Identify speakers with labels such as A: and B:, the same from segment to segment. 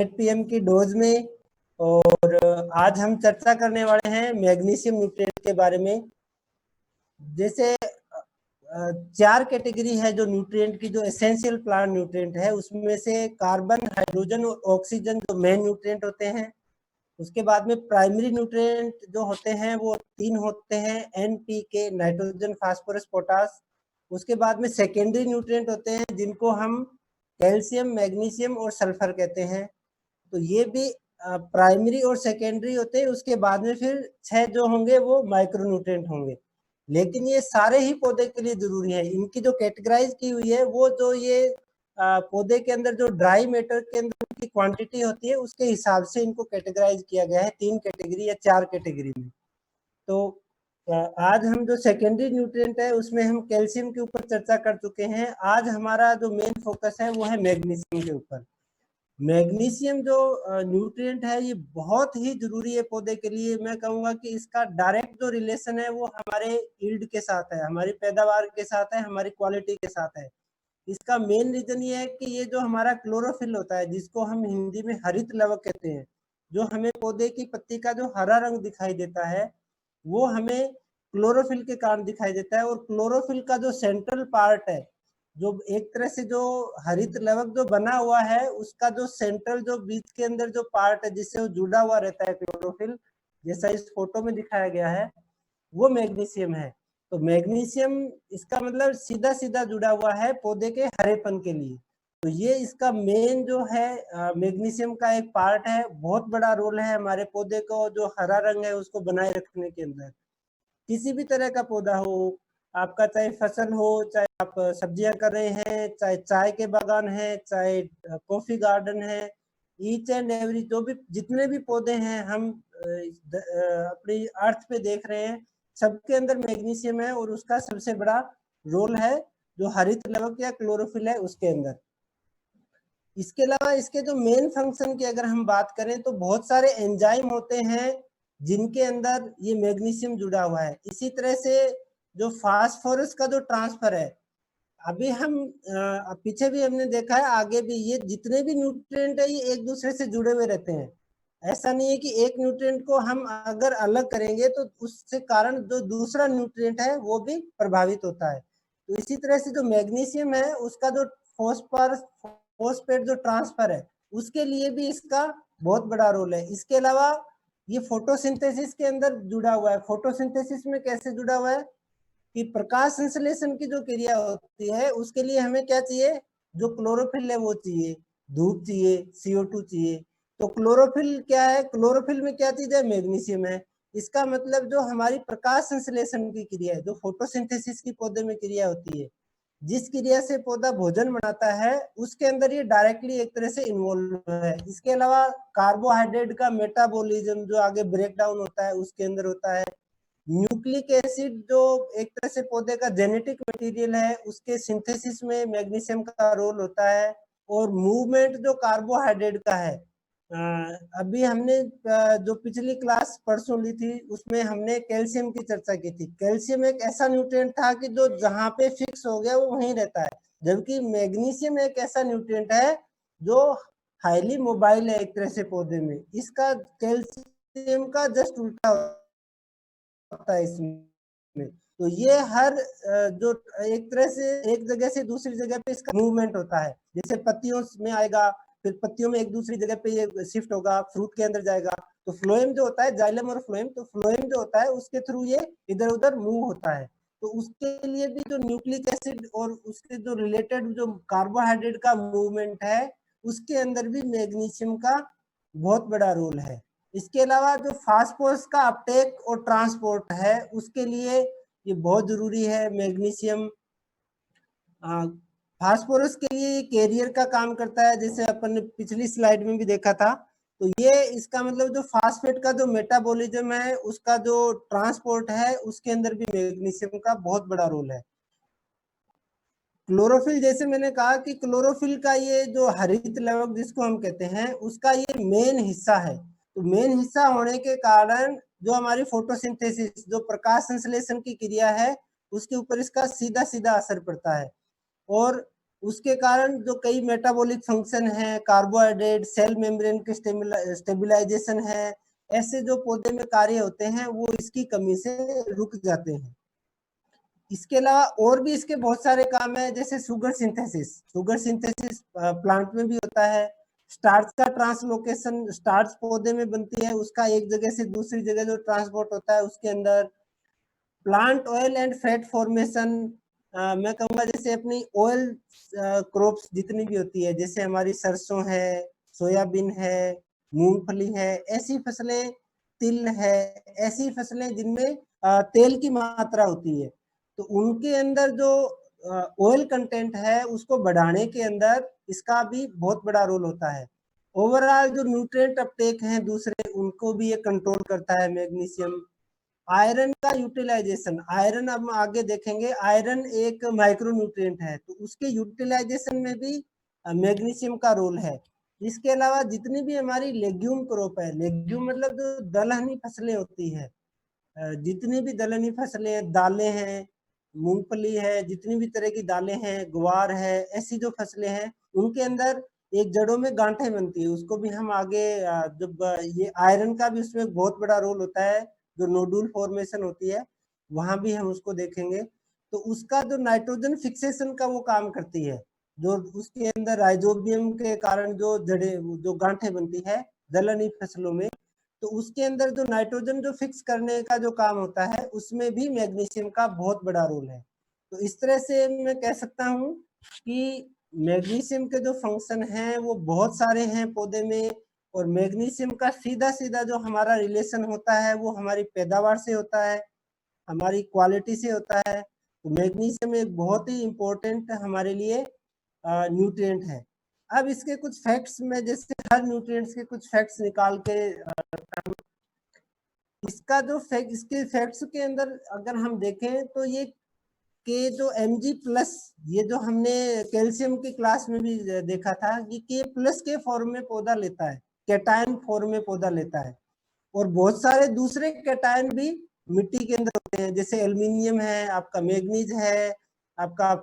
A: 8 PM की dose में। और आज हम चर्चा करने वाले हैं मैग्नीशियम न्यूट्रिएंट के बारे में। जैसे 4 कैटेगरी है जो न्यूट्रिएंट की, जो एसेंशियल प्लांट न्यूट्रिएंट है, उसमें से कार्बन, हाइड्रोजन और ऑक्सीजन जो मेन न्यूट्रिएंट होते हैं। उसके बाद में प्राइमरी न्यूट्रिएंट जो होते हैं वो 3 होते हैं, NPK, नाइट्रोजन, फास्फोरस, पोटास। उसके बाद में सेकेंडरी न्यूट्रिएंट होते हैं जिनको हम कैल्शियम, मैग्नीशियम और सल्फर कहते हैं। तो ये भी प्राइमरी और सेकेंडरी होते हैं। उसके बाद में फिर 6 जो होंगे वो माइक्रो न्यूट्रिएंट होंगे। लेकिन ये सारे ही पौधे के लिए जरूरी है। इनकी जो कैटेगराइज की हुई है वो जो ये पौधे के अंदर जो ड्राई मैटर के अंदर की क्वांटिटी होती है उसके हिसाब से इनको कैटेगराइज किया गया है 3 कैटेगरी या 4 कैटेगरी में। तो आज हम जो सेकेंडरी न्यूट्रिएंट है उसमें हम कैल्शियम के ऊपर चर्चा कर चुके हैं। आज हमारा जो मेन फोकस है वो है मैग्नीशियम के ऊपर। मैग्नीशियम जो न्यूट्रिएंट है ये बहुत ही जरूरी है पौधे के लिए। मैं कहूंगा कि इसका डायरेक्ट जो रिलेशन है वो हमारे यील्ड के साथ है, हमारी पैदावार के साथ है, हमारी क्वालिटी के साथ है। इसका मेन रीजन ये है कि ये जो हमारा क्लोरोफिल होता है, जिसको हम हिंदी में हरित लवक कहते हैं, जो हमें पौधे की पत्ती का जो हरा रंग दिखाई देता है वो हमें क्लोरोफिल के कारण दिखाई देता है। और क्लोरोफिल का जो सेंट्रल पार्ट है, जो एक तरह से जो हरित लवक जो बना हुआ है उसका जो सेंट्रल जो बीच के अंदर जो पार्ट है जिससे वो जुड़ा हुआ रहता है क्लोरोफिल, जैसा इस फोटो में दिखाया गया है, वो मैग्नीशियम है। तो मैग्नीशियम इसका मतलब सीधा सीधा जुड़ा हुआ है पौधे के हरेपन के लिए। तो ये इसका मेन जो है मैग्नीशियम का एक पार्ट है। बहुत बड़ा रोल है हमारे पौधे को जो हरा रंग है उसको बनाए रखने के अंदर। किसी भी तरह का पौधा हो आपका, चाहे फसल हो, चाहे आप सब्जियां कर रहे हैं, चाहे चाय के बागान है, चाहे कॉफी गार्डन है, ईच एंड एवरी जो भी जितने भी पौधे हैं हम अपनी अर्थ पे देख रहे हैं, सबके अंदर मैग्नीशियम है। और उसका सबसे बड़ा रोल है जो हरित लवक या क्लोरोफिल है उसके अंदर। इसके अलावा इसके जो मेन फंक्शन की अगर हम बात करें तो बहुत सारे एंजाइम होते हैं जिनके अंदर ये मैग्नीशियम जुड़ा हुआ है। इसी तरह से जो फास्फोरस का जो ट्रांसफर है, अभी हम पीछे भी हमने देखा है, आगे भी, ये जितने भी न्यूट्रिएंट है ये एक दूसरे से जुड़े हुए रहते हैं। ऐसा नहीं है कि एक न्यूट्रिएंट को हम अगर अलग करेंगे तो उससे कारण जो दूसरा न्यूट्रिएंट है वो भी प्रभावित होता है। तो इसी तरह से जो मैग्नीशियम है उसका जो फॉस्फेट जो ट्रांसफर है उसके लिए भी इसका बहुत बड़ा रोल है। इसके अलावा ये फोटोसिंथेसिस के अंदर जुड़ा हुआ है। फोटोसिंथेसिस में कैसे जुड़ा हुआ है कि प्रकाश संश्लेषण की जो क्रिया होती है उसके लिए हमें क्या चाहिए, जो क्लोरोफिल है वो चाहिए, धूप चाहिए, CO2 चाहिए। तो क्लोरोफिल क्या है, क्लोरोफिल में क्या चीज है, मैग्नीशियम है। इसका मतलब जो हमारी प्रकाश संश्लेषण की क्रिया है, जो फोटोसिंथेसिस की पौधे में क्रिया होती है, जिस क्रिया से पौधा भोजन बनाता है, उसके अंदर ये डायरेक्टली एक तरह से इन्वॉल्व है। इसके अलावा कार्बोहाइड्रेट का मेटाबॉलिज्म जो आगे ब्रेक डाउन होता है उसके अंदर होता है। न्यूक्लिक एसिड जो एक तरह से पौधे का जेनेटिक मटेरियल है उसके सिंथेसिस में मैग्नीशियम का रोल होता है। और मूवमेंट जो कार्बोहाइड्रेट का है, अभी हमने जो पिछली क्लास परसों ली थी उसमें हमने कैल्शियम की चर्चा की थी। कैल्शियम एक ऐसा न्यूट्रिएंट था कि जो जहां पे फिक्स हो गया वो वहीं रहता है, जबकि मैग्नीशियम एक ऐसा न्यूट्रिएंट है जो हाईली मोबाइल है एक तरह से पौधे में। इसका कैल्शियम का जस्ट उल्टा होता है इसमें। तो ये हर जो एक तरह से एक जगह से दूसरी जगह पे इसका मूवमेंट होता है। जैसे पत्तियों में आएगा, फिर पत्तियों में एक दूसरी जगह पे ये शिफ्ट होगा, फ्रूट के अंदर जाएगा। तो फ्लोएम जो होता है, जाइलम और फ्लोएम, तो फ्लोएम जो होता है उसके थ्रू ये इधर उधर मूव होता है। तो उसके लिए भी जो न्यूक्लिक एसिड और उसके जो रिलेटेड जो कार्बोहाइड्रेट का मूवमेंट है उसके अंदर भी मैग्नीशियम का बहुत बड़ा रोल है। इसके अलावा जो फास्फोरस का अपटेक और ट्रांसपोर्ट है उसके लिए ये बहुत जरूरी है मैग्नीशियम। फास्फोरस के लिए ये कैरियर का काम करता है, जैसे अपन ने पिछली स्लाइड में भी देखा था। तो ये इसका मतलब जो फास्फेट का जो मेटाबॉलिज्म है उसका जो ट्रांसपोर्ट है उसके अंदर भी मैग्नीशियम का बहुत बड़ा रोल है। क्लोरोफिल, जैसे मैंने कहा कि क्लोरोफिल का ये जो हरित लवक जिसको हम कहते हैं उसका ये मेन हिस्सा है। तो मेन हिस्सा होने के कारण जो हमारी फोटोसिंथेसिस, जो प्रकाश संश्लेषण की क्रिया है, उसके ऊपर इसका सीधा सीधा असर पड़ता है। और उसके कारण जो कई मेटाबॉलिक फंक्शन है, कार्बोहाइड्रेट, सेल मेम्ब्रेन के स्टेबलाइजेशन है, ऐसे जो पौधे में कार्य होते हैं वो इसकी कमी से रुक जाते हैं। इसके अलावा और भी इसके बहुत सारे काम है, जैसे शुगर सिंथेसिस प्लांट में भी होता है। स्टार्च का ट्रांसलोकेशन, स्टार्च पौधे में बनती है, उसका एक जगह से दूसरी जगह जो ट्रांसपोर्ट होता है उसके अंदर। Plant oil and fat formation, मैं कहूँगा जैसे अपनी ऑयल क्रॉप्स जितनी भी होती है, जैसे हमारी सरसों है, सोयाबीन है, मूंगफली है, ऐसी फसलें, तिल है, ऐसी फसलें जिनमें तेल की मात्रा होती है, तो उनके अंदर जो ऑयल कंटेंट है उसको बढ़ाने के अंदर इसका भी बहुत बड़ा रोल होता है। ओवरऑल जो न्यूट्रिएंट अपटेक हैं दूसरे, उनको भी ये कंट्रोल करता है मैग्नीशियम। आयरन का यूटिलाइजेशन, आयरन अब आगे देखेंगे, आयरन एक माइक्रो न्यूट्रिएंट है, तो उसके यूटिलाइजेशन में भी मैग्नीशियम का रोल है। इसके अलावा जितनी भी हमारी लेग्यूम क्रॉप है, लेग्यूम मतलब जो दलहनी फसलें होती है, जितनी भी दलहनी फसलें हैं, दालें हैं, मूंगफली है, जितनी भी तरह की दालें हैं, ग्वार है, ऐसी जो फसलें हैं उनके अंदर एक जड़ों में गांठें बनती है, उसको भी हम आगे जब ये आयरन का भी उसमें बहुत बड़ा रोल होता है, जो नोडुल फॉर्मेशन होती है वहां भी हम उसको देखेंगे। तो उसका जो नाइट्रोजन फिक्सेशन का वो काम करती है, जो उसके अंदर राइजोबियम के कारण जो जड़े जो गांठें बनती है दलहनी फसलों में, तो उसके अंदर जो नाइट्रोजन जो फिक्स करने का जो काम होता है उसमें भी मैग्नीशियम का बहुत बड़ा रोल है। तो इस तरह से मैं कह सकता हूँ कि मैग्नीशियम के जो फंक्शन हैं वो बहुत सारे हैं पौधे में, और मैग्नीशियम का सीधा सीधा जो हमारा रिलेशन होता है वो हमारी पैदावार से होता है, हमारी क्वालिटी से होता है। तो मैग्नीशियम एक बहुत ही इम्पोर्टेंट हमारे लिए न्यूट्रिएंट है। अब इसके कुछ फैक्ट्स में, जैसे हर न्यूट्रिएंट्स के कुछ फैक्ट्स निकाल के इसका जो फैक्ट, इसके फैक्ट्स के अंदर अगर हम देखें तो ये के जो Mg+, ये जो हमने कैल्शियम की क्लास में भी देखा था कि K+ के फॉर्म में पौधा लेता है, कैटायन फॉर्म में पौधा लेता है, और बहुत सारे दूसरे कैटायन भी मिट्टी के अंदर होते हैं, जैसे एल्युमिनियम है, आपका मैग्नीज है, आपका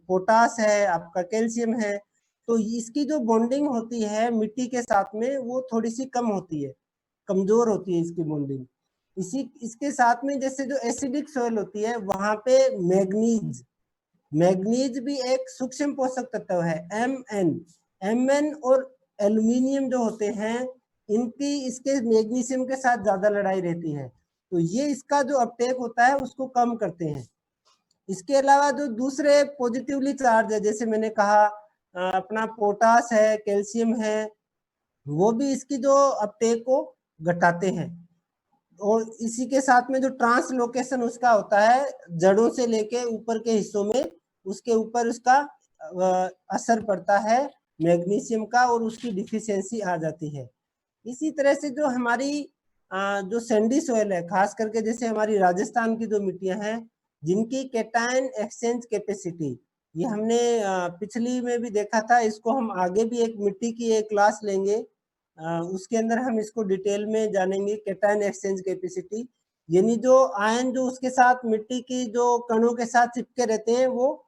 A: पोटास है, आपका कैल्शियम है। तो इसकी जो बॉन्डिंग होती है मिट्टी के साथ में वो थोड़ी सी कम होती है, कमजोर होती है इसकी बॉन्डिंग। इसके साथ में जैसे जो एसिडिक सॉइल होती है वहां पे मैग्नीज भी एक सूक्ष्म पोषक तत्व है, Mn और एल्युमिनियम जो होते हैं इनकी इसके मैग्नीशियम के साथ ज्यादा लड़ाई रहती है, तो ये इसका जो अपटेक होता है उसको कम करते हैं। इसके अलावा जो दूसरे पॉजिटिवली चार्ज है, जैसे मैंने कहा अपना पोटास है, कैल्शियम है, वो भी इसकी जो अपटेक को घटाते हैं। और इसी के साथ में जो ट्रांसलोकेशन उसका होता है जड़ों से लेके ऊपर के हिस्सों में, उसके ऊपर उसका असर पड़ता है मैग्नीशियम का, और उसकी डिफिशियंसी आ जाती है। इसी तरह से जो हमारी जो सैंडी सॉइल है, खास करके जैसे हमारी राजस्थान की जो मिट्टियां हैं जिनकी कैटायन एक्सचेंज कैपेसिटी, ये हमने पिछली में भी देखा था, इसको हम आगे भी एक मिट्टी की एक क्लास लेंगे, उसके अंदर हम इसको डिटेल में जानेंगे, कैटायन एक्सचेंज कैपेसिटी, यानी जो आयन जो उसके साथ मिट्टी की जो कणों के साथ चिपके रहते हैं, वो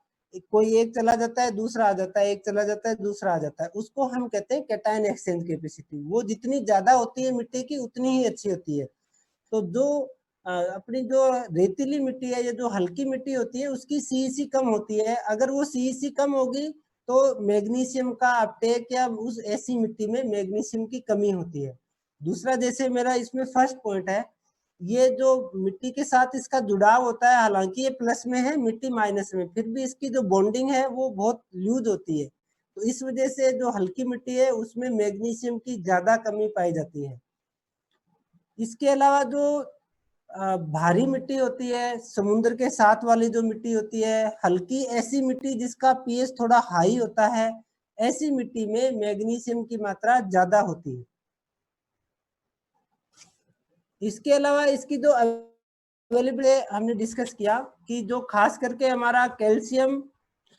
A: कोई एक चला जाता है दूसरा आ जाता है, एक चला जाता है दूसरा आ जाता है, उसको हम कहते हैं कैटायन एक्सचेंज कैपेसिटी। वो जितनी ज्यादा होती है मिट्टी की उतनी ही अच्छी होती है। तो जो अपनी जो रेतीली मिट्टी है, ये जो हल्की मिट्टी होती है उसकी सीईसी कम होती है, अगर वो सीईसी कम होगी तो मैग्नीशियम का अपटेक या उस ऐसी मिट्टी में मैग्नीशियम की कमी होती है। दूसरा, जैसे मेरा इसमें फर्स्ट पॉइंट है, ये जो मिट्टी के साथ इसका जुड़ाव होता है, हालांकि ये प्लस में है मिट्टी माइनस में, फिर भी इसकी जो बॉन्डिंग है वो बहुत लूज होती है, तो इस वजह से जो हल्की मिट्टी है उसमें मैग्नीशियम की ज्यादा कमी पाई जाती है। इसके अलावा जो भारी मिट्टी होती है, समुद्र के साथ वाली जो मिट्टी होती है, हल्की ऐसी मिट्टी जिसका पीएच थोड़ा हाई होता है, ऐसी मिट्टी में मैग्नीशियम की मात्रा ज्यादा होती है। इसके अलावा इसकी जो अवेलेबल हमने डिस्कस किया कि जो खास करके हमारा कैल्शियम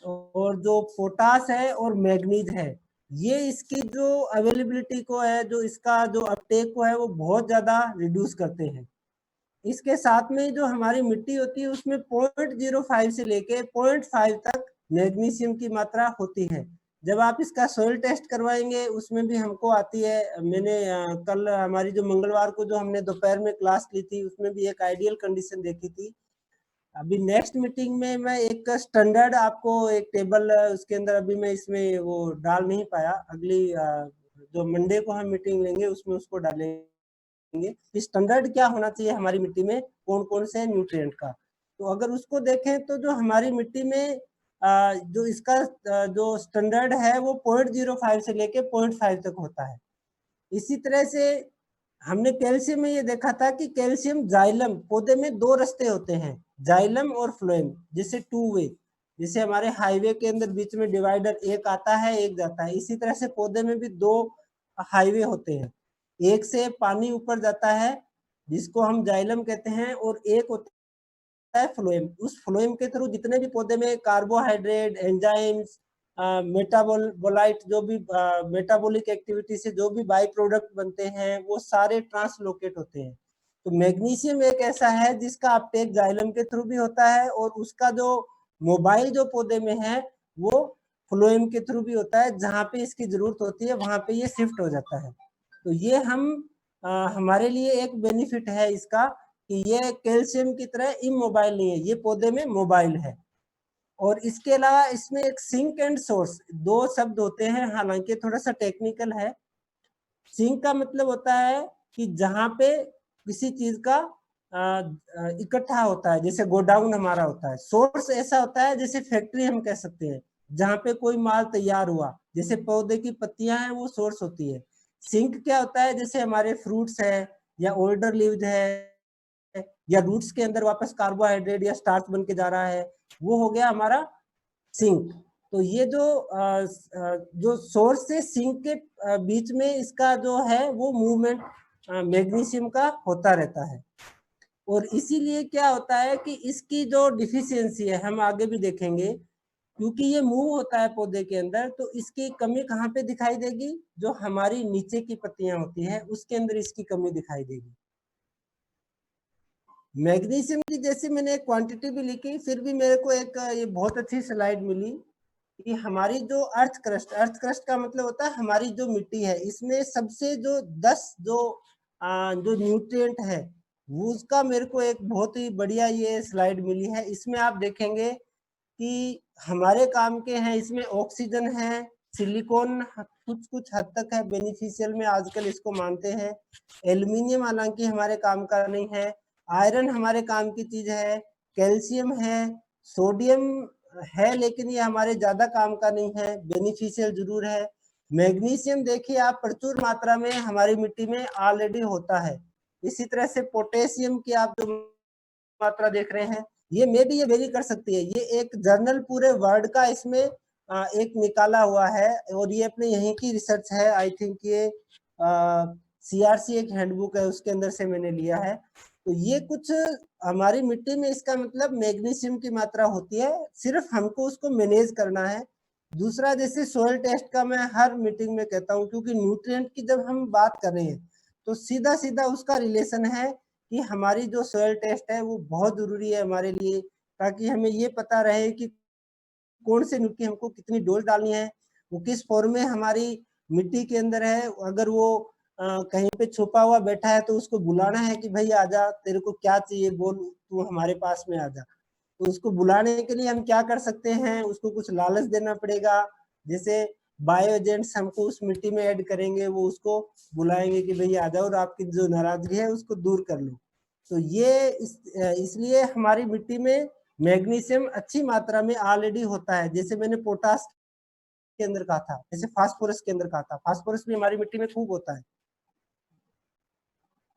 A: और जो पोटास है और मैग्नीज है, ये इसकी जो अवेलेबिलिटी को है, जो इसका जो अपटेक को है वो बहुत ज्यादा रिड्यूस करते हैं। इसके साथ में जो हमारी मिट्टी होती है उसमें 0.05 से लेके 0.5 तक मैग्नीशियम की मात्रा होती है। जब आप इसका सोइल टेस्ट करवाएंगे उसमें भी हमको आती है। मैंने कल हमारी जो मंगलवार को जो हमने दोपहर में क्लास ली थी उसमें भी एक आइडियल कंडीशन देखी थी। अभी नेक्स्ट मीटिंग में मैं एक स्टैंडर्ड आपको एक टेबल उसके अंदर अभी मैं इसमें वो डाल नहीं पाया, अगली जो मंडे को हम मीटिंग लेंगे उसमें उसको डालेंगे कि स्टैंडर्ड क्या होना चाहिए हमारी मिट्टी में कौन कौन से न्यूट्रिएंट का। तो अगर उसको देखें तो जो हमारी मिट्टी में जो इसका जो स्टैंडर्ड है वो 0.05 से लेके 0.5 तक होता है। इसी तरह से हमने कैल्शियम में ये देखा था कि कैल्शियम जाइलम पौधे में दो रास्ते होते हैं, जाइलम और फ्लोएम, जैसे टू वे, जैसे हमारे हाईवे के अंदर बीच में डिवाइडर एक आता है एक जाता है, इसी तरह से पौधे में भी दो हाईवे होते हैं। एक से पानी ऊपर जाता है जिसको हम जाइलम कहते हैं और एक होता है फ्लोएम। उस फ्लोएम के थ्रू जितने भी पौधे में कार्बोहाइड्रेट, एंजाइम्स, मेटाबोलाइट जो भी मेटाबॉलिक एक्टिविटी से जो भी बाई प्रोडक्ट बनते हैं वो सारे ट्रांसलोकेट होते हैं। तो मैग्नीशियम एक ऐसा है जिसका अपटेक जाइलम के थ्रू भी होता है और उसका जो मोबाइल जो पौधे में है वो फ्लोएम के थ्रू भी होता है, जहाँ पे इसकी जरूरत होती है वहां पे ये शिफ्ट हो जाता है। तो ये हमारे लिए एक बेनिफिट है इसका कि ये कैल्शियम की तरह इमोबाइल नहीं है, ये पौधे में मोबाइल है। और इसके अलावा इसमें एक सिंक एंड सोर्स दो शब्द होते हैं, हालांकि थोड़ा सा टेक्निकल है। सिंक का मतलब होता है कि जहां पे किसी चीज का इकट्ठा होता है, जैसे गोडाउन हमारा होता है। सोर्स ऐसा होता है जैसे फैक्ट्री हम कह सकते हैं, जहां पे कोई माल तैयार हुआ, जैसे पौधे की पत्तियां हैं वो सोर्स होती है। सिंक क्या होता है, जैसे हमारे फ्रूट्स है या ओल्डर लीव्स है या रूट्स के अंदर वापस कार्बोहाइड्रेट या स्टार्च बन के जा रहा है, वो हो गया हमारा सिंक। तो ये जो सोर्स से सिंक के बीच में इसका जो है वो मूवमेंट मैग्नीशियम का होता रहता है। और इसीलिए क्या होता है कि इसकी जो डिफिशियंसी है हम आगे भी देखेंगे, क्योंकि ये मूव होता है पौधे के अंदर, तो इसकी कमी कहाँ पे दिखाई देगी, जो हमारी नीचे की पत्तियां होती हैं उसके अंदर इसकी कमी दिखाई देगी। मैग्नीशियम की जैसे मैंने एक क्वांटिटी भी लिखी, फिर भी मेरे को एक ये बहुत अच्छी स्लाइड मिली कि हमारी जो अर्थ क्रस्ट का मतलब होता है हमारी जो मिट्टी है, इसमें सबसे जो 10 जो न्यूट्रिएंट है वो उसका मेरे को एक बहुत ही बढ़िया ये स्लाइड मिली है। इसमें आप देखेंगे कि हमारे काम के हैं, इसमें ऑक्सीजन है, सिलिकॉन कुछ कुछ हद तक है बेनिफिशियल में आजकल इसको मानते हैं, एल्यूमिनियम हालांकि हमारे काम का नहीं है, आयरन हमारे काम की चीज है, कैल्शियम है, सोडियम है लेकिन ये हमारे ज्यादा काम का नहीं है, बेनिफिशियल जरूर है। मैग्नीशियम देखिए आप प्रचुर मात्रा में हमारी मिट्टी में ऑलरेडी होता है। इसी तरह से पोटेशियम की आप जो मात्रा देख रहे हैं, ये मे भी ये वेरी कर सकती है। ये एक जर्नल पूरे वर्ल्ड का इसमें एक निकाला हुआ है और ये अपने यहीं की रिसर्च है। आई थिंक ये सीआरसी एक हैंडबुक है उसके अंदर से मैंने लिया है। तो ये कुछ हमारी मिट्टी में इसका मतलब मैग्नीशियम की मात्रा होती है, सिर्फ हमको उसको मैनेज करना है। दूसरा जैसे सोयल टेस्ट का मैं हर मीटिंग में कहता हूँ, क्योंकि न्यूट्रिएंट की जब हम बात कर रहे हैं तो सीधा सीधा उसका रिलेशन है कि हमारी जो सोयल टेस्ट है वो बहुत जरूरी है हमारे लिए, ताकि हमें ये पता रहे कि कौन से न्यूट्रिएंट हमको कितनी डोज डालनी है, वो किस फॉर्म में हमारी मिट्टी के अंदर है। अगर वो कहीं पे छुपा हुआ बैठा है तो उसको बुलाना है कि भाई आजा, तेरे को क्या चाहिए बोल, तू हमारे पास में आजा। तो उसको बुलाने के लिए हम क्या कर सकते हैं, उसको कुछ लालच देना पड़ेगा। जैसे बायो एजेंट्स हमको उस मिट्टी में ऐड करेंगे, वो उसको बुलाएंगे कि भाई आ जाओ और आपकी जो नाराजगी है उसको दूर कर लो। तो ये इसलिए हमारी मिट्टी में मैग्नीशियम अच्छी मात्रा में ऑलरेडी होता है। जैसे मैंने पोटास के अंदर कहा था, जैसे फास्फोरस के अंदर कहा था, फास्फोरस भी हमारी मिट्टी में खूब होता है।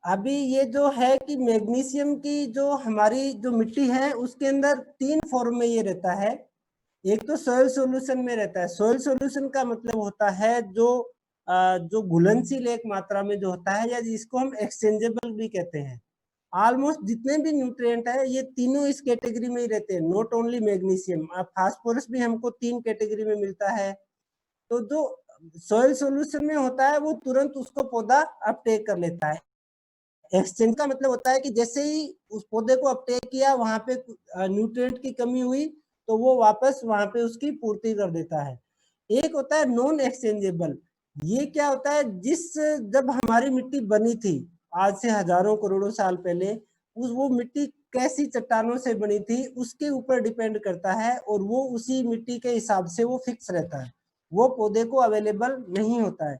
A: अभी ये जो है कि मैग्नीशियम की जो हमारी जो मिट्टी है उसके अंदर 3 फॉर्म में ये रहता है। एक तो सोयल सॉल्यूशन में रहता है। सोयल सॉल्यूशन का मतलब होता है जो घुलनशील एक मात्रा में जो होता है, या जिसको हम एक्सचेंजेबल भी कहते हैं। ऑलमोस्ट जितने भी न्यूट्रिएंट है ये तीनों इस कैटेगरी में ही रहते हैं, नॉट ओनली मैग्नीशियम। अब फास्फोरस भी हमको 3 कैटेगरी में मिलता है। तो जो सोयल सॉल्यूशन में होता है वो तुरंत उसको पौधा अपटेक कर लेता है। एक्सचेंज का मतलब होता है कि जैसे ही उस पौधे को अपटेक किया, वहां पे न्यूट्रिएंट की कमी हुई तो वो वापस वहां पे उसकी पूर्ति कर देता है। एक होता है नॉन एक्सचेंजेबल। ये क्या होता है, जब हमारी मिट्टी बनी थी आज से हजारों करोड़ों साल पहले, वो मिट्टी कैसी चट्टानों से बनी थी उसके ऊपर डिपेंड करता है, और वो उसी मिट्टी के हिसाब से वो फिक्स रहता है, वो पौधे को अवेलेबल नहीं होता है।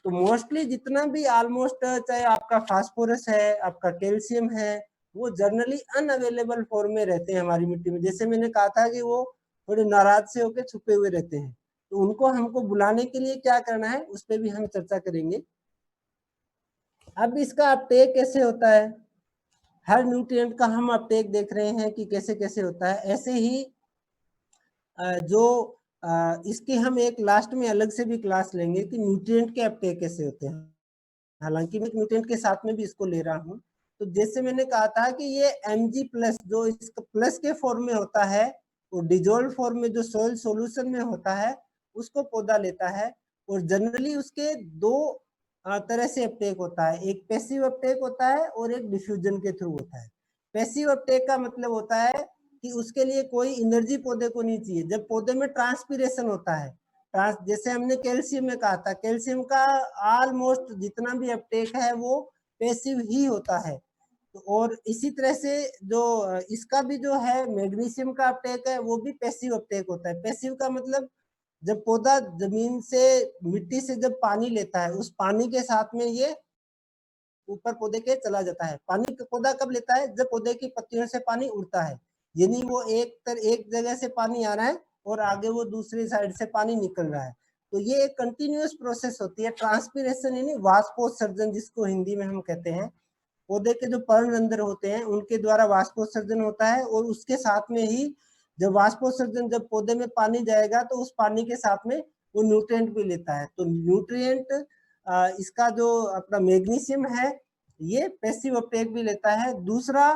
A: तो मोस्टली जितना भी ऑलमोस्ट, चाहे आपका फास्फोरस है, आपका कैल्शियम है, वो जनरली अनअवेलेबल फॉर्म में रहते हैं हमारी मिट्टी में। जैसे मैंने कहा था कि वो थोड़े नाराज से होकर छुपे हुए रहते हैं, तो उनको हमको बुलाने के लिए क्या करना है उस पर भी हम चर्चा करेंगे। अब इसका अपटेक कैसे होता है, हर न्यूट्रिएंट का हम अपटेक देख रहे हैं कि कैसे कैसे होता है। ऐसे ही जो इसकी हम एक लास्ट में अलग से भी क्लास लेंगे कि न्यूट्रिएंट के अपटेक कैसे होते हैं, हालांकि मैं न्यूट्रिएंट के साथ में भी इसको ले रहा हूँ। तो जैसे मैंने कहा था कि ये Mg+ जो इसका प्लस के फॉर्म में होता है, वो डिजोल्व फॉर्म में जो सोइल सॉल्यूशन में होता है उसको पौधा लेता है, और जनरली उसके दो तरह से अपटेक होता है, एक पैसिव अपटेक होता है और एक डिफ्यूजन के थ्रू होता है। पैसिव अपटेक का मतलब होता है कि उसके लिए कोई एनर्जी पौधे को नहीं चाहिए। जब पौधे में ट्रांसपीरेशन होता है, जैसे हमने कैल्शियम में कहा था, कैल्शियम का ऑलमोस्ट जितना भी अपटेक है वो पैसिव ही होता है। और इसी तरह से जो इसका भी जो है मैग्नीशियम का अपटेक है वो भी पैसिव अपटेक होता है। पैसिव का मतलब जब पौधा जमीन से, मिट्टी से जब पानी लेता है, उस पानी के साथ में ये ऊपर पौधे के चला जाता है। पानी पौधा कब लेता है, जब पौधे की पत्तियों से पानी उड़ता है, यानी वो एक जगह से पानी आ रहा है और आगे वो दूसरी साइड से पानी निकल रहा है। तो ये एक कंटिन्यूअस प्रोसेस होती है। ट्रांसपीरेशन यानी वाष्पोत्सर्जन जिसको हिंदी में हम कहते हैं, पौधे के जो पर्णरंध्र होते हैं उनके द्वारा वाष्पोत्सर्जन होता है, और उसके साथ में ही जब वाष्पोत्सर्जन, जब पौधे में पानी जाएगा तो उस पानी के साथ में वो न्यूट्रिएंट भी लेता है। तो न्यूट्रिएंट इसका जो अपना मैग्नीशियम है ये पैसिव अपटेक भी लेता है। दूसरा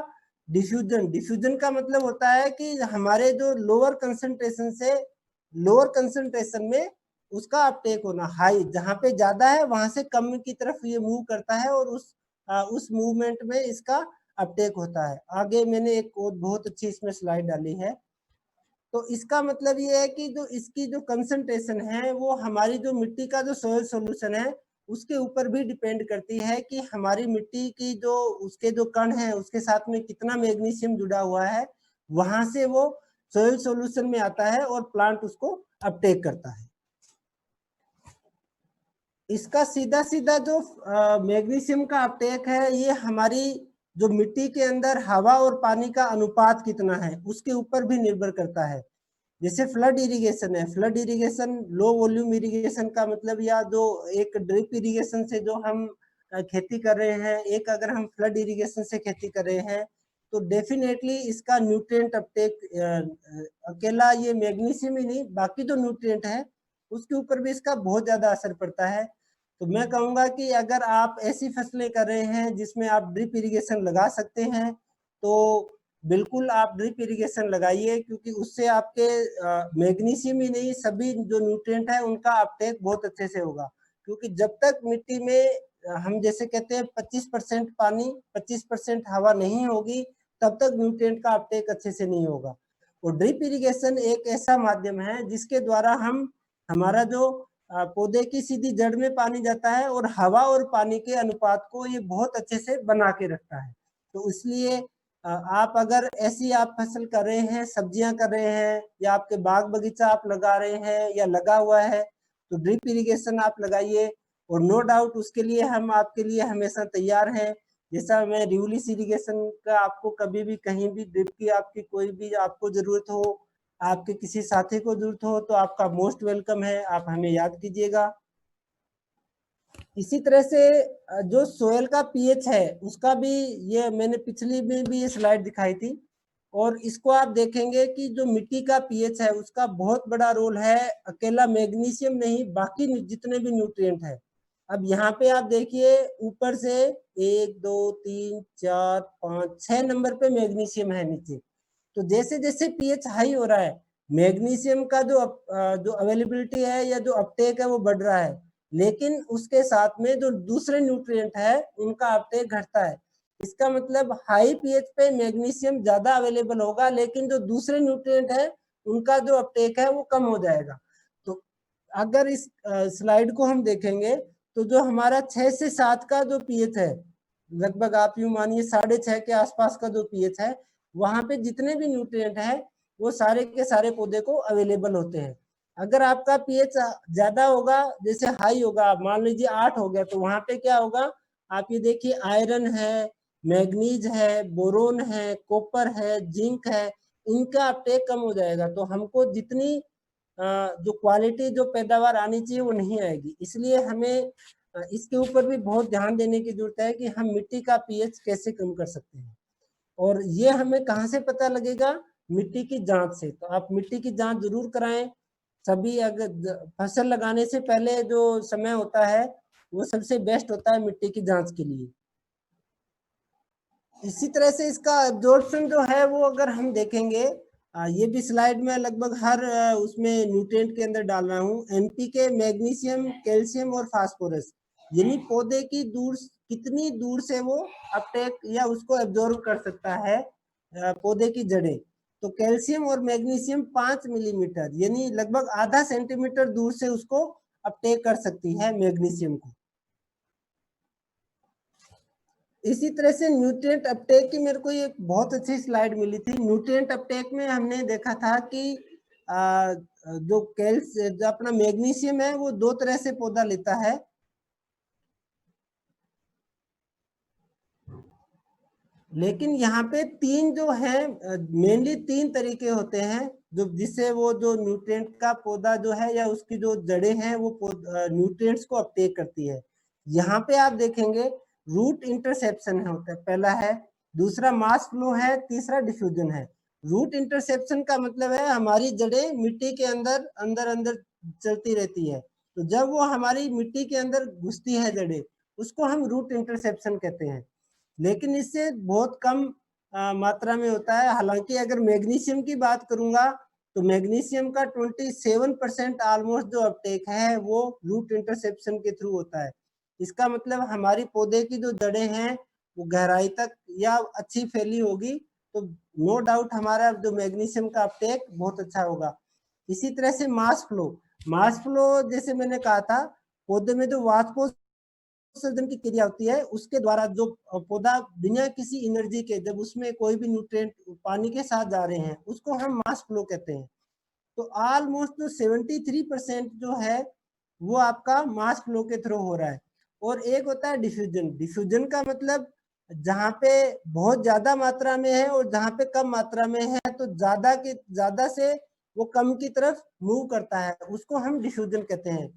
A: डिफ्यूजन, डिफ्यूजन का मतलब होता है कि हमारे जो लोअर कंसंट्रेशन से लोअर कंसंट्रेशन में उसका अपटेक होना, हाई जहां पे ज्यादा है वहां से कम की तरफ ये मूव करता है, और उस मूवमेंट में इसका अपटेक होता है। आगे मैंने एक बहुत अच्छी इसमें स्लाइड डाली है। तो इसका मतलब ये है कि जो इसकी जो कंसंट्रेशन है वो हमारी जो मिट्टी का जो सोइल सॉल्यूशन है उसके ऊपर भी डिपेंड करती है कि हमारी मिट्टी की जो उसके जो कण है उसके साथ में कितना मैग्नीशियम जुड़ा हुआ है, वहां से वो सोइल सॉल्यूशन में आता है और प्लांट उसको अपटेक करता है। इसका सीधा सीधा जो मैग्नीशियम का अपटेक है ये हमारी जो मिट्टी के अंदर हवा और पानी का अनुपात कितना है उसके ऊपर भी निर्भर करता है। जैसे फ्लड इरिगेशन है, flood irrigation low volume irrigation का मतलब, या जो एक ड्रिप इरिगेशन से जो हम खेती कर रहे हैं, एक अगर हम फ्लड इरिगेशन से खेती कर रहे हैं, तो डेफिनेटली इसका न्यूट्रिएंट अपटेक अकेला ये मैग्नीशियम ही नहीं, बाकी जो न्यूट्रिएंट है उसके ऊपर भी इसका बहुत ज्यादा असर पड़ता है। तो मैं कहूंगा कि अगर आप ऐसी फसलें कर रहे हैं जिसमें आप ड्रिप इरिगेशन लगा सकते हैं तो बिल्कुल आप ड्रिप इरिगेशन लगाइए, क्योंकि उससे आपके मैग्नीशियम ही नहीं सभी जो न्यूट्रिएंट है उनका अपटेक बहुत अच्छे से होगा। क्योंकि जब तक मिट्टी में हम जैसे कहते हैं 25% पानी 25% हवा नहीं होगी तब तक न्यूट्रिएंट का अपटेक अच्छे से नहीं होगा। और ड्रिप इरिगेशन एक ऐसा माध्यम है जिसके द्वारा हम हमारा जो पौधे की सीधी जड़ में पानी जाता है और हवा और पानी के अनुपात को ये बहुत अच्छे से बना के रखता है। तो इसलिए आप अगर ऐसी आप फसल कर रहे हैं, सब्जियां कर रहे हैं, या आपके बाग बगीचा आप लगा रहे हैं या लगा हुआ है, तो ड्रिप इरिगेशन आप लगाइए। और नो डाउट उसके लिए हम आपके लिए हमेशा तैयार हैं। जैसा मैं रिवलिस इरिगेशन का आपको कभी भी कहीं भी ड्रिप की आपकी कोई भी आपको जरूरत हो, आपके किसी साथी को जरूरत हो, तो आपका मोस्ट वेलकम है, आप हमें याद कीजिएगा। इसी तरह से जो सोयल का पीएच है उसका भी, ये मैंने पिछली में भी ये स्लाइड दिखाई थी, और इसको आप देखेंगे कि जो मिट्टी का पीएच है उसका बहुत बड़ा रोल है। अकेला मैग्नीशियम नहीं, बाकी जितने भी न्यूट्रिएंट है। अब यहाँ पे आप देखिए ऊपर से 1 2 3 4 5 6 नंबर पे मैग्नीशियम है नीचे। तो जैसे जैसे पीएच हाई हो रहा है मैग्नीशियम का जो अवेलेबिलिटी है या जो अपटेक है वो बढ़ रहा है, लेकिन उसके साथ में जो दूसरे न्यूट्रिएंट है उनका अपटेक घटता है। इसका मतलब हाई पीएच पे मैग्नीशियम ज्यादा अवेलेबल होगा, लेकिन जो दूसरे न्यूट्रिएंट है उनका जो अपटेक है वो कम हो जाएगा। तो अगर इस स्लाइड को हम देखेंगे तो जो हमारा 6 से 7 का जो पीएच है, लगभग आप यूं मानिए 6.5 के आसपास का जो पीएच है, वहां पे जितने भी न्यूट्रिएंट है वो सारे के सारे पौधे को अवेलेबल होते हैं। अगर आपका पीएच ज्यादा होगा, जैसे हाई होगा, मान लीजिए 8 हो गया, तो वहां पे क्या होगा, आप ये देखिए आयरन है, मैग्नीज है, बोरोन है, कॉपर है, जिंक है, इनका अपटेक कम हो जाएगा। तो हमको जितनी जो क्वालिटी जो पैदावार आनी चाहिए वो नहीं आएगी। इसलिए हमें इसके ऊपर भी बहुत ध्यान देने की जरूरत है कि हम मिट्टी का पीएच कैसे कम कर सकते हैं। और ये हमें कहाँ से पता लगेगा, मिट्टी की जांच से। तो आप मिट्टी की जांच जरूर कराएं सभी। अगर फसल लगाने से पहले जो समय होता है वो सबसे बेस्ट होता है मिट्टी की जांच के लिए। इसी तरह से इसका एब्जॉर्प्शन जो है वो अगर हम देखेंगे, ये भी स्लाइड में लगभग हर उसमें न्यूट्रिएंट के अंदर डाल रहा हूँ, एनपीके, मैग्नीशियम, कैल्शियम और फास्फोरस, यानी पौधे की कितनी दूर से वो अपटेक या उसको एब्जॉर्ब कर सकता है पौधे की जड़ें। तो कैल्शियम और मैग्नीशियम 5 मिलीमीटर यानी लगभग आधा सेंटीमीटर दूर से उसको अपटेक कर सकती है मैग्नीशियम को। इसी तरह से न्यूट्रिएंट अपटेक की मेरे को एक बहुत अच्छी स्लाइड मिली थी। न्यूट्रिएंट अपटेक में हमने देखा था कि जो अपना मैग्नीशियम है वो 2 तरह से पौधा लेता है। लेकिन यहाँ पे 3 जो है मेनली 3 तरीके होते हैं जो जिससे वो जो न्यूट्रिएंट का पौधा जो है या उसकी जो जड़ें हैं वो न्यूट्रिएंट्स को अपटेक करती है। यहाँ पे आप देखेंगे रूट इंटरसेप्शन होता है, पहला है, दूसरा मास फ्लो है, तीसरा डिफ्यूजन है। रूट इंटरसेप्शन का मतलब है हमारी जड़ें मिट्टी के अंदर अंदर अंदर चलती रहती है। तो जब वो हमारी मिट्टी के अंदर घुसती है जड़ें, उसको हम रूट इंटरसेप्शन कहते हैं। लेकिन इससे बहुत कम मात्रा में होता है। हालांकि अगर मैग्नीशियम की बात करूंगा तो मैग्नीशियम का 27% ऑलमोस्ट जो अपटेक है वो रूट इंटरसेप्शन के थ्रू होता है। इसका मतलब हमारी पौधे की जो जड़ें हैं वो गहराई तक या अच्छी फैली होगी, तो नो डाउट हमारा जो मैग्नीशियम का अपटेक बहुत अच्छा होगा। इसी तरह से मास फ्लो जैसे मैंने कहा था, पौधे में जो वाष्पोत्सर्जन की क्रिया होती है उसके द्वारा जो पौधा बिना किसी एनर्जी के जब उसमें कोई भी न्यूट्रिएंट पानी के साथ जा रहे हैं उसको हम मास फ्लो कहते हैं। तो ऑलमोस्ट 73% जो है वो आपका मास फ्लो के थ्रू हो रहा है। और एक होता है डिफ्यूजन का मतलब जहाँ पे बहुत ज्यादा मात्रा में है और जहाँ पे कम मात्रा में है तो ज्यादा से वो कम की तरफ मूव करता है, उसको हम डिफ्यूजन कहते हैं।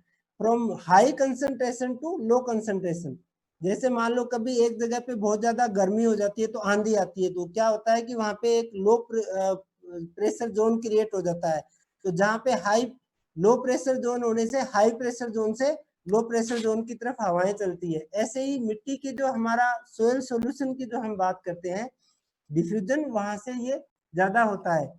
A: From high concentration to low concentration. जैसे मान लो कभी एक जगह पे बहुत ज्यादा गर्मी हो जाती है तो आंधी आती है, तो क्या होता है कि वहां पे एक लो प्रेशर जोन क्रिएट हो जाता है। तो जहाँ पे लो प्रेशर जोन होने से हाई प्रेशर जोन से लो प्रेशर जोन की तरफ हवाएं चलती है। ऐसे ही मिट्टी की जो हमारा सोयल सोल्यूशन की जो हम बात करते हैं, डिफ्यूजन वहां से ये ज्यादा होता है।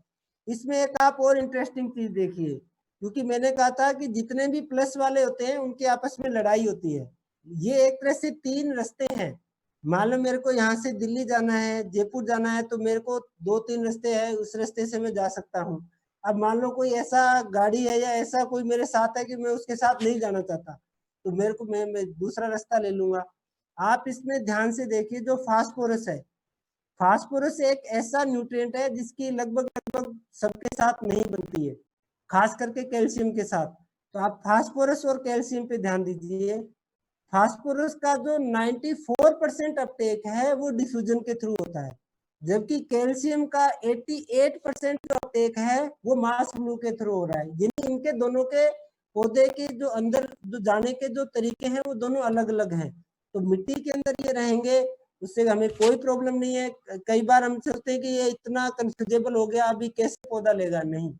A: इसमें एक आप और इंटरेस्टिंग चीज देखिए, क्योंकि मैंने कहा था कि जितने भी प्लस वाले होते हैं उनके आपस में लड़ाई होती है। ये एक तरह से 3 रास्ते हैं। मान लो मेरे को यहाँ से दिल्ली जाना है, जयपुर जाना है, तो मेरे को 2-3 रास्ते हैं, उस रास्ते से मैं जा सकता हूँ। अब मान लो कोई ऐसा गाड़ी है या ऐसा कोई मेरे साथ है कि मैं उसके साथ नहीं जाना चाहता, तो मेरे को मैं दूसरा रास्ता ले लूंगा। आप इसमें ध्यान से देखिए, जो फास्फोरस है, फास्फोरस एक ऐसा न्यूट्रिएंट है जिसकी लगभग लगभग सबके साथ नहीं बनती है, खास करके कैल्शियम के साथ। तो आप फास्फोरस और कैल्शियम पे ध्यान दीजिए। फास्फोरस का जो 94% अपटेक है वो डिफ्यूजन के थ्रू होता है, जबकि कैल्शियम का 88% जो अपटेक है वो मास फ्लो के थ्रू हो रहा है। यानी इनके दोनों के पौधे के जो अंदर जो जाने के जो तरीके हैं वो दोनों अलग अलग हैं। तो मिट्टी के अंदर ये रहेंगे, उससे हमें कोई प्रॉब्लम नहीं है। कई बार हम सोचते हैं कि ये इतना कंफ्यूजेबल हो गया, अभी कैसे पौधा लेगा। नहीं,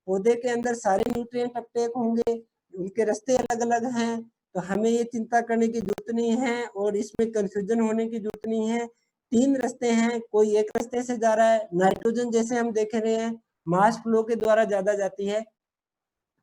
A: पौधे के अंदर सारे न्यूट्रिएंट अपटेक होंगे, उनके रास्ते अलग अलग हैं, तो हमें ये चिंता करने की जरूरत नहीं है और इसमें कंफ्यूजन होने की जरूरत नहीं है। 3 रास्ते हैं, कोई एक रास्ते से जा रहा है। नाइट्रोजन जैसे हम देख रहे हैं मास फ्लो के द्वारा ज्यादा जाती है,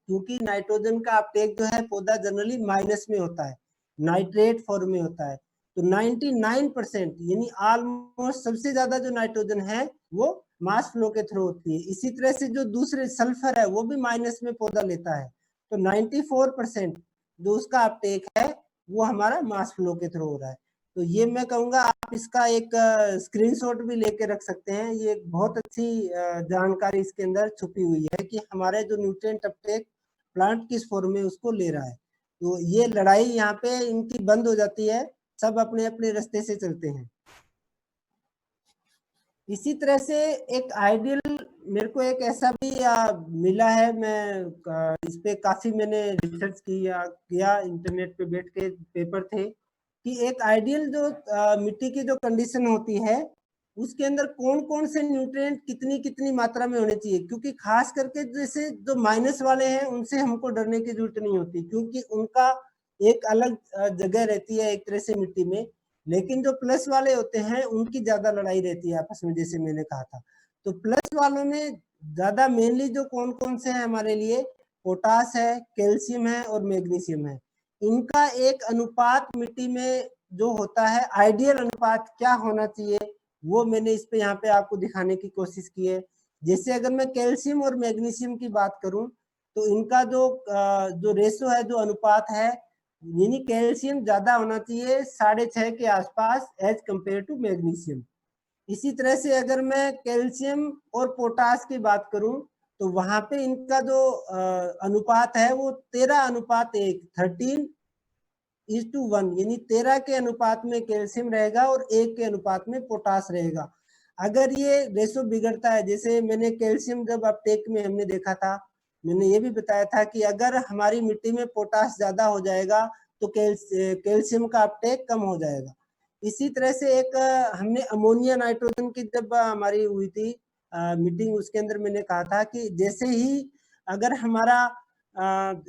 A: क्योंकि नाइट्रोजन का अपटेक जो है पौधा जनरली माइनस में होता है, नाइट्रेट फॉर्म में होता है। तो 99% यानी ऑलमोस्ट सबसे ज्यादा जो नाइट्रोजन है वो मास फ्लो के थ्रू होती है। इसी तरह से जो दूसरे सल्फर है वो भी माइनस में पौधा लेता है, तो 94% जो उसका अपटेक है वो हमारा मास फ्लो के थ्रू हो रहा है। तो ये मैं कहूँगा आप इसका एक स्क्रीनशॉट भी लेके रख सकते हैं। ये एक बहुत अच्छी जानकारी इसके अंदर छुपी हुई है कि हमारे जो न्यूट्रिएंट अपटेक प्लांट किस फॉर्म में उसको ले रहा है। तो ये लड़ाई यहाँ पे इनकी बंद हो जाती है, सब अपने अपने रास्ते से चलते हैं। इसी तरह से एक आइडियल मेरे को एक ऐसा भी मिला है, मैं इस पे काफी मैंने रिसर्च किया इंटरनेट पे बैठ के पेपर थे कि एक आइडियल जो मिट्टी की जो कंडीशन होती है उसके अंदर कौन कौन से न्यूट्रिएंट कितनी कितनी मात्रा में होने चाहिए, क्योंकि खास करके जैसे जो माइनस वाले हैं उनसे हमको डरने की जरूरत नहीं होती, क्योंकि उनका एक अलग जगह रहती है एक तरह से मिट्टी में। लेकिन जो प्लस वाले होते हैं उनकी ज्यादा लड़ाई रहती है आपस में, जैसे मैंने कहा था। तो प्लस वालों में ज्यादा मेनली जो कौन कौन से हैं हमारे लिए, पोटास है, कैल्शियम है और मैग्नीशियम है। इनका एक अनुपात मिट्टी में जो होता है, आइडियल अनुपात क्या होना चाहिए, वो मैंने इस पे यहाँ पे आपको दिखाने की कोशिश की है। जैसे अगर मैं कैल्शियम और मैग्नीशियम की बात करूं तो इनका जो रेशो है, जो अनुपात है, यानी कैल्शियम ज्यादा होना चाहिए 6.5 के आसपास एज कंपेयर टू मैग्नीशियम। इसी तरह से अगर मैं कैल्शियम और पोटास की बात करूं तो वहां पे इनका जो अनुपात है वो 13:1, 13:1, यानी 13 के अनुपात में कैल्शियम रहेगा और 1 के अनुपात में पोटास रहेगा। अगर ये रेशो बिगड़ता है, जैसे मैंने कैल्शियम जब अपटेक में हमने देखा था, मैंने ये भी बताया था कि अगर हमारी मिट्टी में पोटास ज्यादा हो जाएगा तो कैल्शियम का अपटेक कम हो जाएगा। इसी तरह से एक हमने अमोनिया नाइट्रोजन की जब हमारी हुई थी मीटिंग, उसके अंदर मैंने कहा था कि जैसे ही अगर हमारा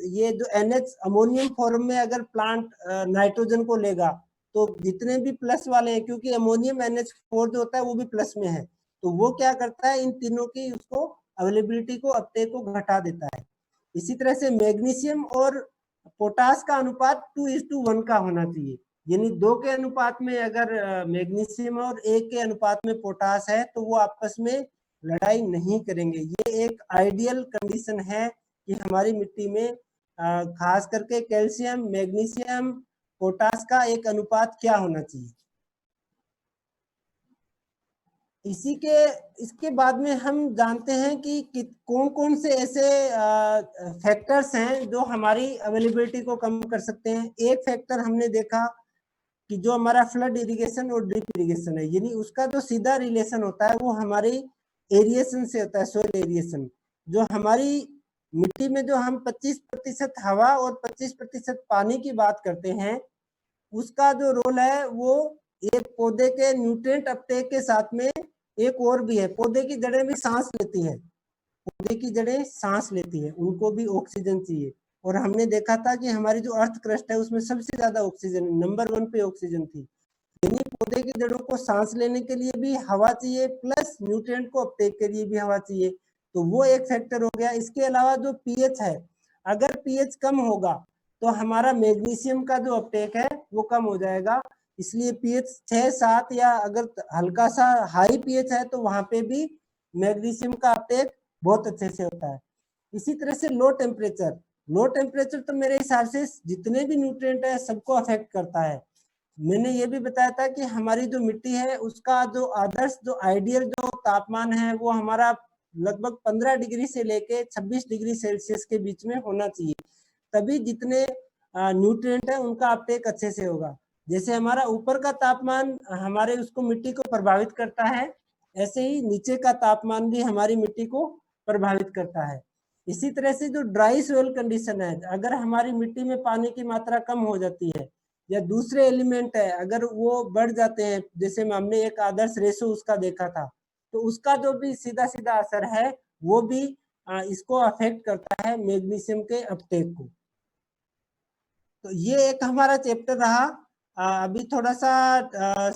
A: ये जो NH अमोनियम फॉर्म में अगर प्लांट नाइट्रोजन को लेगा तो जितने भी प्लस वाले हैं, क्योंकि अमोनियम NH4 जो होता है वो भी प्लस में है, तो वो क्या करता है इन तीनों की उसको अवेलेबिलिटी को, अपटेक को घटा देता है। इसी तरह से मैग्नीशियम और पोटास का अनुपात 2:1 का होना चाहिए, यानी 2 के अनुपात में अगर मैग्नीशियम और 1 के अनुपात में पोटास है तो वो आपस में लड़ाई नहीं करेंगे। ये एक आइडियल कंडीशन है कि हमारी मिट्टी में खास करके कैल्शियम, मैग्नीशियम, पोटास का एक अनुपात क्या होना चाहिए। इसके बाद में हम जानते हैं कि कौन कौन से ऐसे फैक्टर्स हैं जो हमारी अवेलेबिलिटी को कम कर सकते हैं। एक फैक्टर हमने देखा कि जो हमारा फ्लड इरिगेशन और ड्रिप इरिगेशन है, यानी उसका जो सीधा रिलेशन होता है वो हमारी एरिएशन से होता है, सोइल एरिएशन। जो हमारी मिट्टी में जो हम 25% हवा और 25% पानी की बात करते हैं, उसका जो रोल है वो एक पौधे के न्यूट्रिएंट अपटेक के साथ में एक और भी है, पौधे की जड़ें भी सांस लेती है, पौधे की जड़ें सांस लेती है, उनको भी ऑक्सीजन चाहिए। और हमने देखा था कि हमारी जो अर्थ क्रस्ट है उसमें सबसे ज्यादा ऑक्सीजन, नंबर 1 पे ऑक्सीजन थी। यानी पौधे की जड़ों को सांस लेने के लिए भी हवा चाहिए, प्लस न्यूट्रिएंट को अपटेक के लिए भी हवा चाहिए, तो वो एक फैक्टर हो गया। इसके अलावा जो पीएच है, अगर पीएच कम होगा तो हमारा मैग्नीशियम का जो अपटेक है वो कम हो जाएगा। इसलिए पीएच 6-7 या अगर हल्का सा हाई पीएच है तो वहां पे भी मैग्नीशियम का अपटेक बहुत अच्छे से होता है। इसी तरह से लो टेम्परेचर तो मेरे हिसाब से जितने भी न्यूट्रिएंट है सबको अफेक्ट करता है। मैंने ये भी बताया था कि हमारी जो मिट्टी है उसका जो आदर्श, जो आइडियल जो तापमान है वो हमारा लगभग 15 डिग्री से लेके 26 डिग्री सेल्सियस के बीच में होना चाहिए, तभी जितने न्यूट्रिएंट है उनका अपटेक अच्छे से होगा। जैसे हमारा ऊपर का तापमान हमारे उसको मिट्टी को प्रभावित करता है, ऐसे ही नीचे का तापमान भी हमारी मिट्टी को प्रभावित करता है। इसी तरह से जो ड्राई सोइल कंडीशन है, अगर हमारी मिट्टी में पानी की मात्रा कम हो जाती है या दूसरे एलिमेंट है अगर वो बढ़ जाते हैं, जैसे हमने एक आदर्श रेशो उसका देखा था, तो उसका जो भी सीधा सीधा असर है वो भी इसको अफेक्ट करता है मैग्नीशियम के अपटेक को। तो ये एक हमारा चैप्टर रहा। अभी थोड़ा सा